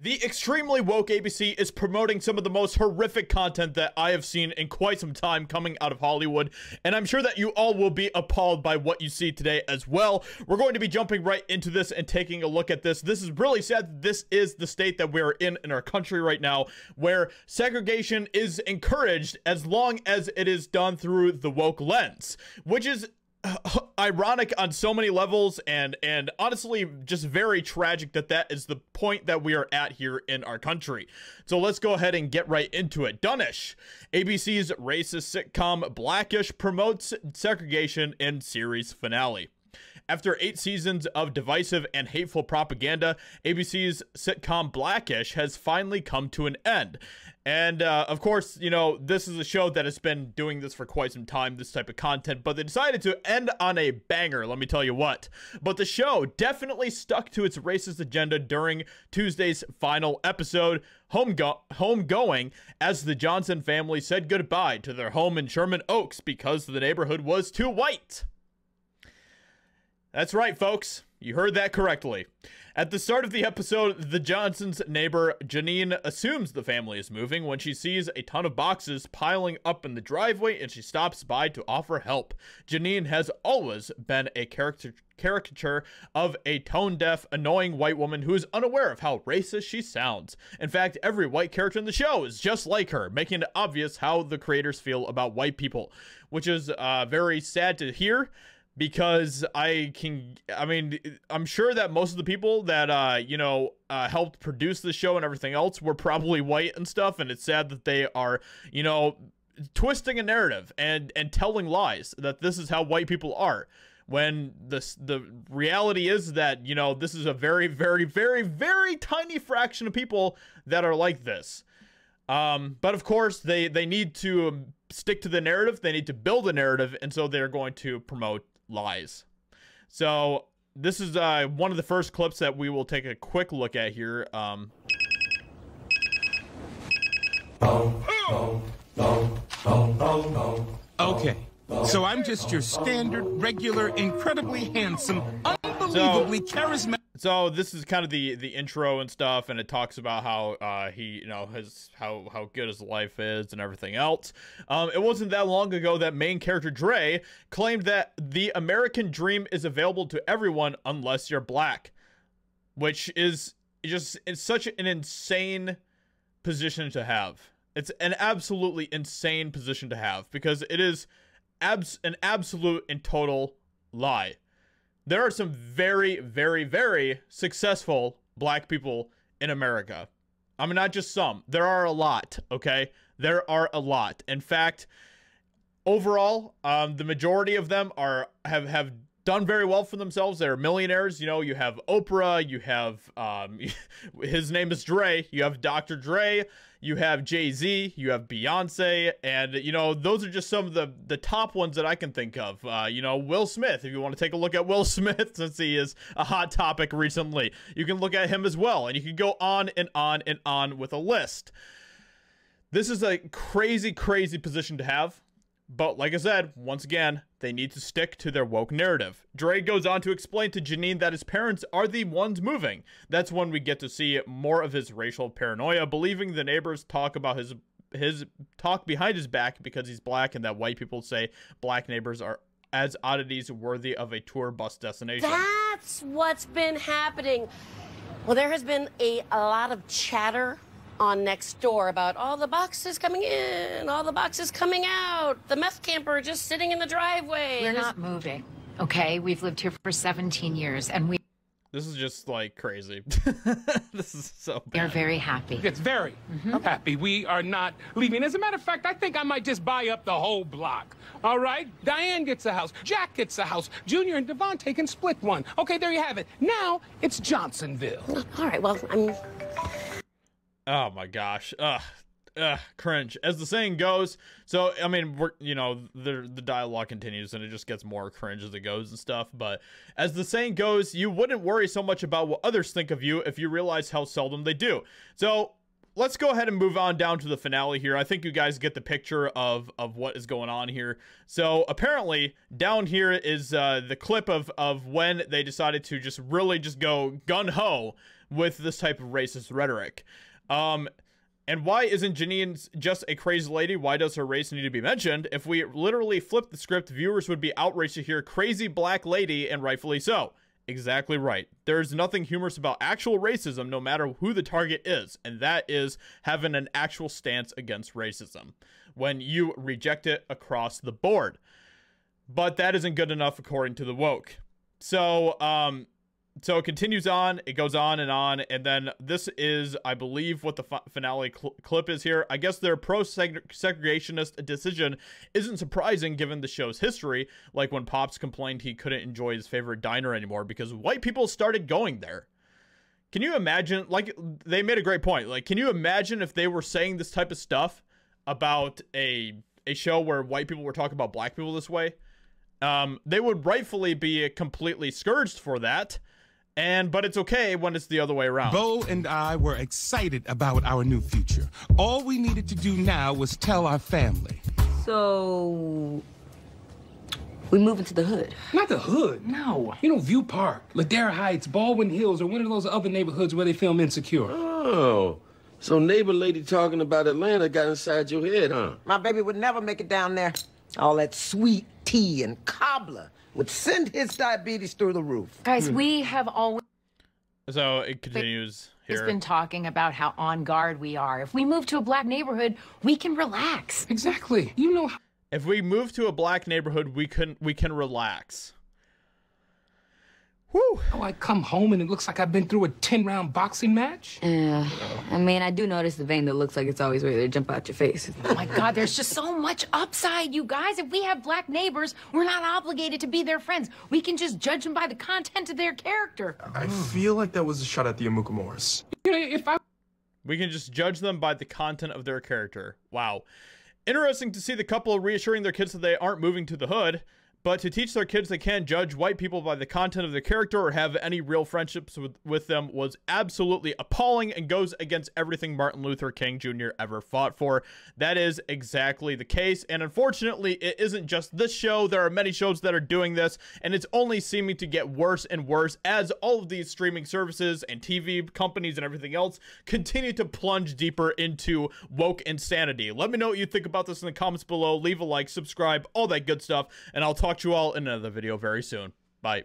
The extremely woke ABC is promoting some of the most horrific content that I have seen in quite some time coming out of Hollywood, and I'm sure that you all will be appalled by what you see today as well. We're going to be jumping right into this and taking a look at this. This is really sad. This is the state that we're in our country right now, where segregation is encouraged as long as it is done through the woke lens, which is ironic on so many levels, and honestly just very tragic that that is the point that we are at here in our country. So let's go ahead and get right into it. Dunish. ABC's racist sitcom Blackish promotes segregation in series finale. After 8 seasons of divisive and hateful propaganda, ABC's sitcom Blackish has finally come to an end. And, of course, you know, this is a show that has been doing this for quite some time, this type of content, but they decided to end on a banger, let me tell you what. But the show definitely stuck to its racist agenda during Tuesday's final episode, Homegoing, as the Johnson family said goodbye to their home in Sherman Oaks because the neighborhood was too white. That's right, folks. You heard that correctly. At the start of the episode, the Johnsons' neighbor, Janine, assumes the family is moving when she sees a ton of boxes piling up in the driveway and she stops by to offer help. Janine has always been a caricature of a tone-deaf, annoying white woman who is unaware of how racist she sounds. In fact, every white character in the show is just like her, making it obvious how the creators feel about white people, which is very sad to hear. Because I'm sure that most of the people that, helped produce the show and everything else were probably white and stuff. And it's sad that they are, twisting a narrative and telling lies that this is how white people are. When the reality is that, this is a very, very, very, very tiny fraction of people that are like this. But of course, they need to stick to the narrative. They need to build a narrative. And so they're going to promote lies. So this is one of the first clips that we will take a quick look at here. Okay, so I'm just your standard, regular, incredibly handsome, unbelievably charismatic. So this is kind of the intro and stuff, and it talks about how he, how good his life is and everything else. It wasn't that long ago that main character Dre claimed that the American dream is available to everyone unless you're black, which is just such an insane position to have. It's an absolutely insane position to have because it is an absolute and total lie. There are some very, very, very successful black people in America. I mean, not just some. There are a lot, okay? There are a lot. In fact, overall, the majority of them have done very well for themselves. They're millionaires. You have Oprah. You have, his name is Dre. You have Dr. Dre. You have Jay-Z. You have Beyonce. And, those are just some of the top ones that I can think of. Will Smith, if you want to take a look at Will Smith, since he is a hot topic recently. You can look at him as well. And you can go on and on and on with a list. This is a crazy, crazy position to have. But like I said, once again, they need to stick to their woke narrative. Dre goes on to explain to Janine that his parents are the ones moving. That's when we get to see more of his racial paranoia, believing the neighbors talk about his talk behind his back because he's black, and that white people say black neighbors are as oddities worthy of a tour bus destination. That's what's been happening. Well, there has been a lot of chatter on Nextdoor about all the boxes coming in, all the boxes coming out, the meth camper just sitting in the driveway. We're not moving, okay? We've lived here for 17 years, and we... This is just, like, crazy. This is so bad. They're very happy. It's very happy. We are not leaving. As a matter of fact, I think I might just buy up the whole block. All right? Diane gets a house. Jack gets a house. Junior and Devontae can split one. Okay, there you have it. Now, it's Johnsonville. All right, well, Oh my gosh. Cringe. As the saying goes. So, I mean, the dialogue continues and it just gets more cringe as it goes and stuff. But as the saying goes, you wouldn't worry so much about what others think of you if you realize how seldom they do. So, let's go ahead and move on down to the finale here. I think you guys get the picture of what is going on here. So, apparently, down here is the clip of when they decided to really just go gun-ho with this type of racist rhetoric. And why isn't Janine just a crazy lady? Why does her race need to be mentioned? If we literally flip the script, viewers would be outraged to hear crazy black lady, and rightfully so. Exactly right. There's nothing humorous about actual racism, no matter who the target is, and that is having an actual stance against racism when you reject it across the board. But that isn't good enough according to the woke. So it continues on, it goes on, and then this is, I believe, what the finale clip is here. I guess their pro-segregationist decision isn't surprising given the show's history, like when Pops complained he couldn't enjoy his favorite diner anymore because white people started going there. Can you imagine, like, they made a great point, like, can you imagine if they were saying this type of stuff about a show where white people were talking about black people this way? They would rightfully be completely scourged for that. But it's okay when it's the other way around. Bo and I were excited about our new future. All we needed to do now was tell our family. So, we move into the hood. Not the hood. No. You know, View Park, Ladera Heights, Baldwin Hills, or one of those other neighborhoods where they film Insecure. Oh, so neighbor lady talking about Atlanta got inside your head, huh? My baby would never make it down there. All that sweet tea and cobbler would send his diabetes through the roof. Guys, we have always So it continues here. been talking about how on guard we are. If we move to a black neighborhood, we can relax. Exactly. You know how... If we move to a black neighborhood, we can relax. Whew. Oh, I come home and it looks like I've been through a 10-round boxing match? Yeah. I mean, I do notice the vein that looks like it's always ready to jump out your face. Oh my God, there's just so much upside, you guys. If we have black neighbors, we're not obligated to be their friends. We can just judge them by the content of their character. I feel like that was a shot at the Amukamors. You know, if I... We can just judge them by the content of their character. Wow. Interesting to see the couple reassuring their kids that they aren't moving to the hood. But to teach their kids they can't judge white people by the content of their character or have any real friendships with them was absolutely appalling and goes against everything Martin Luther King Jr. ever fought for. That is exactly the case. And unfortunately, it isn't just this show. There are many shows that are doing this, and it's only seeming to get worse and worse as all of these streaming services and TV companies and everything else continue to plunge deeper into woke insanity. Let me know what you think about this in the comments below. Leave a like, subscribe, all that good stuff, and I'll talk to you all in another video very soon. Bye.